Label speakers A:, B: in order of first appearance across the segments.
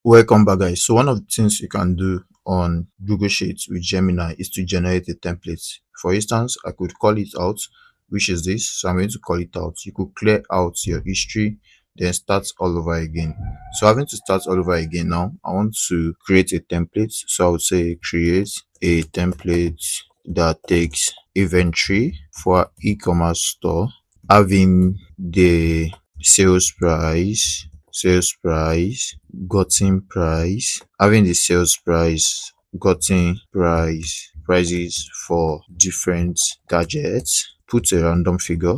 A: Welcome back, guys. So one of the things you can do on Google Sheets with Gemini is to generate a template. For instance, I could call it out, which is this. So I'm going to call it out. You could clear out your history, then start all over again. So having to start all over again now, I want to create a template. So I would say create a template that takes inventory for e-commerce store, having the sales price, gotten price, having the sales price, gotten prices for different gadgets, put a random figure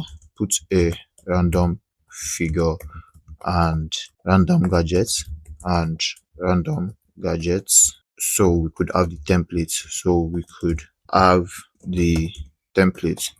A: and random gadgets and random gadgets. So we could have the template. So we could have the template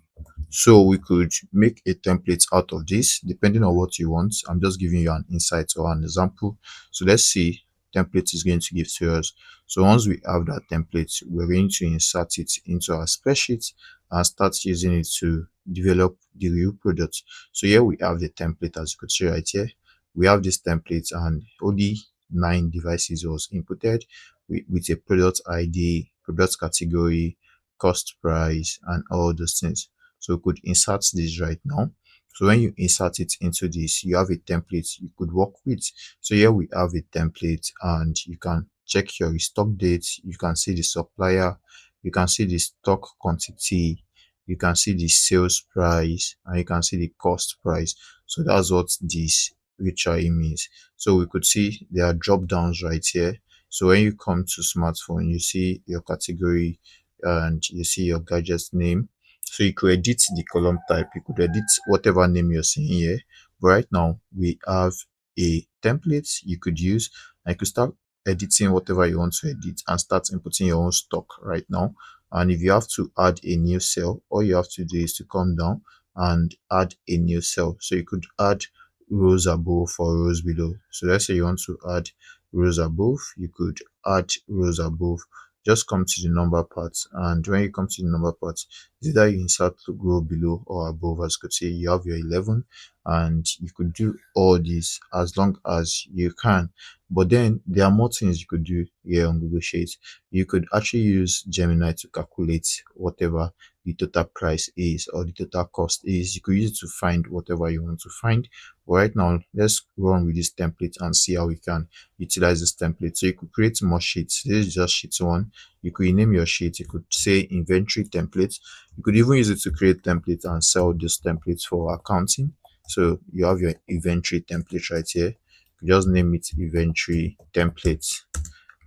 A: so we could make a template out of this depending on what you want. I'm just giving you an insight or an example. So let's see template is going to give to us. So once we have that template, we're going to insert it into our spreadsheet and start using it to develop the real product. So here we have the template, as you could see right here. We have this template and only 9 devices was inputted with a product ID, product category, cost price, and all those things. So we could insert this right now. So when you insert it into this, you have a template you could work with. So here we have a template and you can check your restock dates. You can see the supplier, you can see the stock quantity, you can see the sales price, and you can see the cost price. So that's what this literally means. So we could see there are drop downs right here. So when you come to smartphone, you see your category and you see your gadget's name. So you could edit the column type, you could edit whatever name you're seeing here. But right now we have a template you could use and you could start editing whatever you want to edit and start inputting your own stock right now. And if you have to add a new cell, all you have to do is to come down and add a new cell. So you could add rows above or rows below. So let's say you want to add rows above, you could add rows above. Just come to the number part, and when you come to the number part, either you insert to row below or above. As you could see, you have your 11, and you could do all this as long as you can. But then there are more things you could do here on Google Sheets. You could actually use Gemini to calculate whatever the total price is or the total cost is. You could use it to find whatever you want to find. But right now, let's run with this template and see how we can utilize this template. So you could create more sheets. This is just sheet 1. You could name your sheet. You could say inventory template. You could even use it to create templates and sell these templates for accounting. So you have your inventory template right here. You just name it inventory templates.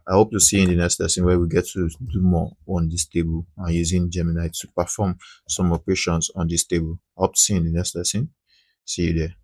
A: I hope to see you in the next lesson where we get to do more on this table and using Gemini to perform some operations on this table. I hope to see you in the next lesson. See you there.